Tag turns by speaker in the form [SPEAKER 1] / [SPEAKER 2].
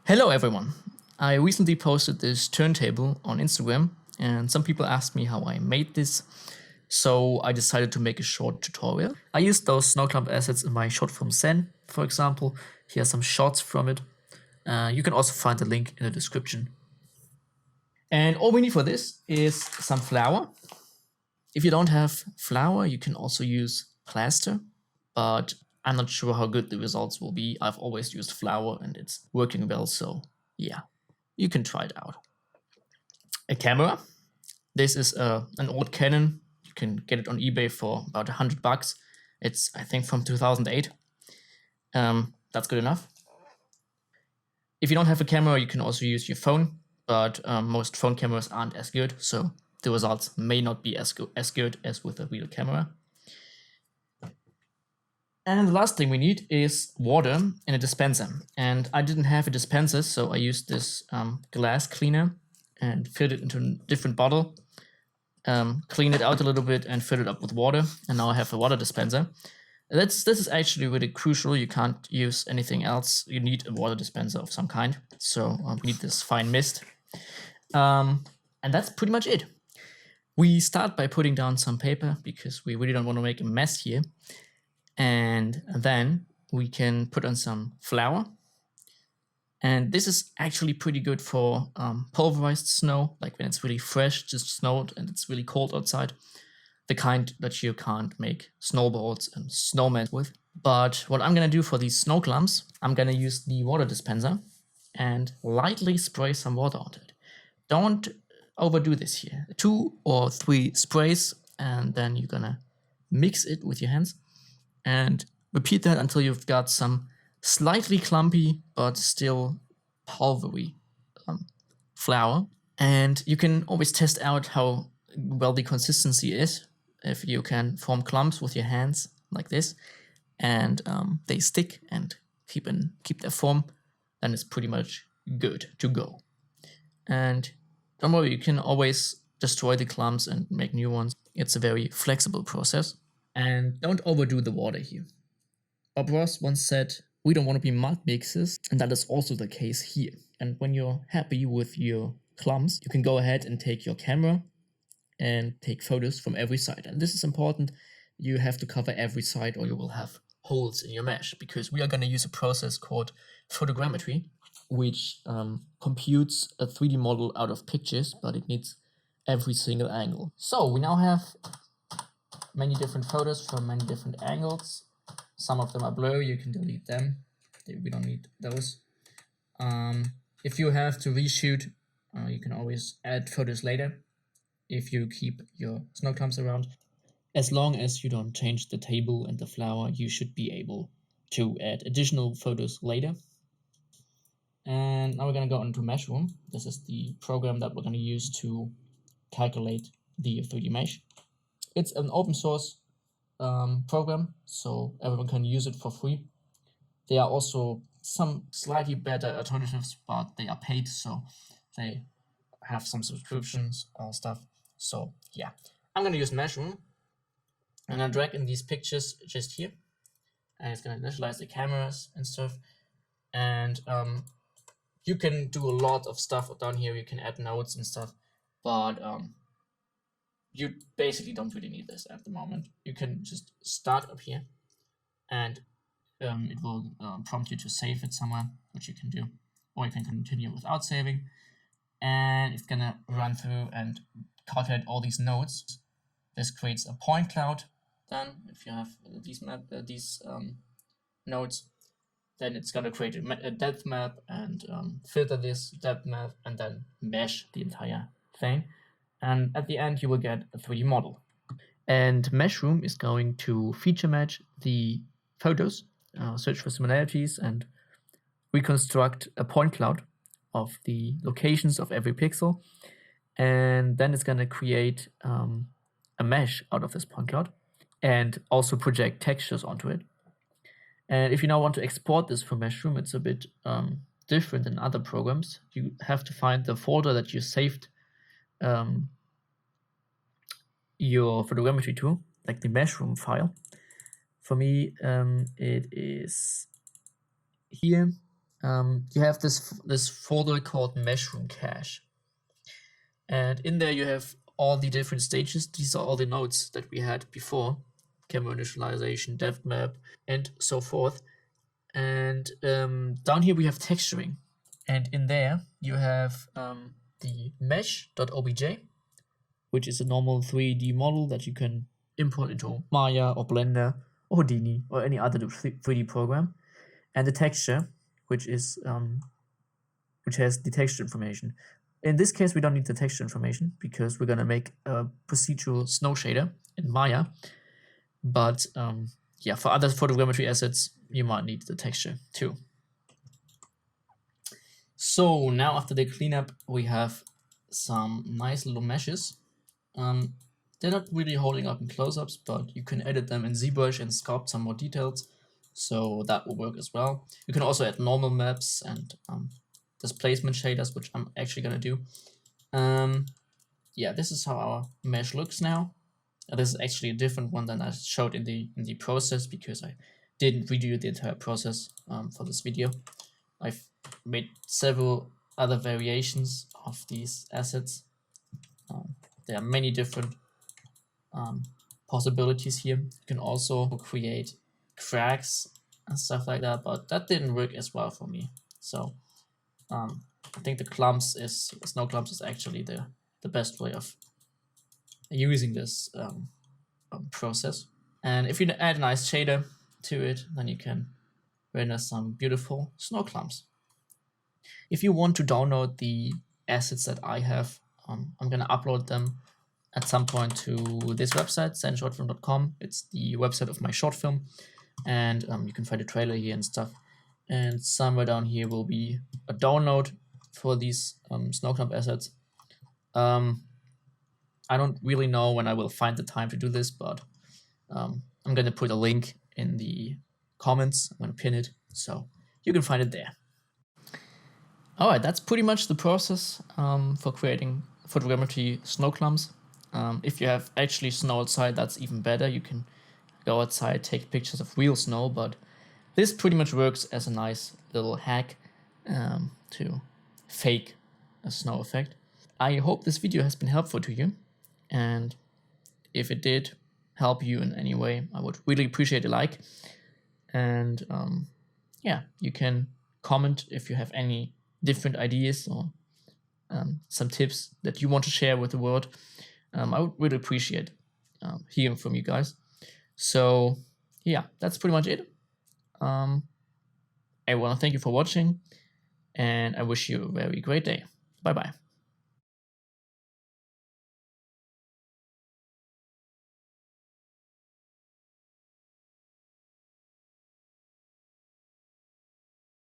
[SPEAKER 1] Hello everyone! I recently posted this turntable on Instagram and some people asked me how I made this, so I decided to make a short tutorial. I used those snow clump assets in my shortfilm Zen, for example. Here are some shots from it. You can also find the link in the description. And all we need for this is some flour. If you don't have flour, you can also use plaster, but I'm not sure how good the results will be. I've always used flour and it's working well, so yeah, you can try it out. A camera. This is an old Canon. You can get it on eBay for about $100. It's, I think, from 2008. That's good enough. If you don't have a camera, you can also use your phone, but most phone cameras aren't as good, so the results may not be as good as with a real camera. And the last thing we need is water in a dispenser. And I didn't have a dispenser, so I used this glass cleaner and filled it into a different bottle, cleaned it out a little bit and filled it up with water. And now I have a water dispenser. This is actually really crucial. You can't use anything else. You need a water dispenser of some kind. So we need this fine mist. And that's pretty much it. We start by putting down some paper because we really don't want to make a mess here. And then we can put on some flour. And this is actually pretty good for pulverized snow, like when it's really fresh, just snowed and it's really cold outside. The kind that you can't make snowballs and snowmen with. But what I'm gonna do for these snow clumps, I'm gonna use the water dispenser and lightly spray some water onto it. Don't overdo this here. 2 or 3 sprays, and then you're gonna mix it with your hands. And repeat that until you've got some slightly clumpy but still pulvery flour. And you can always test out how well the consistency is. If you can form clumps with your hands like this, and they stick and keep their form, then it's pretty much good to go. And don't worry, you can always destroy the clumps and make new ones. It's a very flexible process. And don't overdo the water here. Bob Ross once said, we don't want to be mud mixers, and that is also the case here. And when you're happy with your clumps, you can go ahead and take your camera and take photos from every side. And this is important. You have to cover every side or you will have holes in your mesh, because we are going to use a process called photogrammetry, which computes a 3D model out of pictures, but it needs every single angle. So we now have many different photos from many different angles. Some of them are blurry, you can delete them. We don't need those. If you have to reshoot, you can always add photos later if you keep your snow clumps around. As long as you don't change the table and the flour, you should be able to add additional photos later. And now we're going to go into Meshroom. This is the program that we're going to use to calculate the 3D mesh. It's an open source program, so everyone can use it for free. There are also some slightly better alternatives, but they are paid, so they have some subscriptions stuff. So yeah, I'm going to use Meshroom. I'm going to drag in these pictures just here, and it's going to initialize the cameras and stuff. And you can do a lot of stuff down here. You can add nodes and stuff, but you basically don't really need this at the moment. You can just start up here, and it will prompt you to save it somewhere, which you can do, or you can continue without saving. And it's gonna run through and calculate all these nodes. This creates a point cloud. Then, if you have these nodes, then it's gonna create a depth map and filter this depth map and then mesh the entire thing. And at the end, you will get a 3D model. And Meshroom is going to feature match the photos, search for similarities, and reconstruct a point cloud of the locations of every pixel. And then it's going to create a mesh out of this point cloud and also project textures onto it. And if you now want to export this from Meshroom, it's a bit different than other programs. You have to find the folder that you saved your photogrammetry to, like the Meshroom file. For me, it is here. you have this folder called Mushroom Cache. And in there you have all the different stages. These are all the nodes that we had before: camera initialization, depth map, and so forth. And down here we have texturing. And in there you have the mesh.obj, which is a normal 3D model that you can import into Maya or Blender or Houdini or any other 3D program. And the texture, which is which has the texture information. In this case, we don't need the texture information because we're gonna make a procedural snow shader in Maya. But yeah, for other photogrammetry assets, you might need the texture too. So now after the cleanup, we have some nice little meshes. They're not really holding up in close-ups, but you can edit them in ZBrush and sculpt some more details. So that will work as well. You can also add normal maps and displacement shaders, which I'm actually gonna do. Yeah, this is how our mesh looks now. This is actually a different one than I showed in the process because I didn't redo the entire process for this video. I've made several other variations of these assets. There are many different possibilities here. You can also create cracks and stuff like that, but that didn't work as well for me. So I think the snow clumps is actually the best way of using this process. And if you add a nice shader to it, then you can render some beautiful snow clumps. If you want to download the assets that I have, I'm gonna upload them at some point to this website, shortfilm.com. It's the website of my short film, and you can find a trailer here and stuff. And somewhere down here will be a download for these snow clump assets. I don't really know when I will find the time to do this, but I'm gonna put a link in the comments. I'm gonna pin it, so you can find it there. All right, that's pretty much the process for creating photogrammetry snow clumps. If you have actually snow outside, that's even better. You can go outside, take pictures of real snow, but this pretty much works as a nice little hack to fake a snow effect. I hope this video has been helpful to you, and if it did help you in any way, I would really appreciate a like. And yeah, you can comment if you have any different ideas or some tips that you want to share with the world. I would really appreciate hearing from you guys. So yeah, that's pretty much it. I want to thank you for watching, and I wish you a very great day. Bye bye.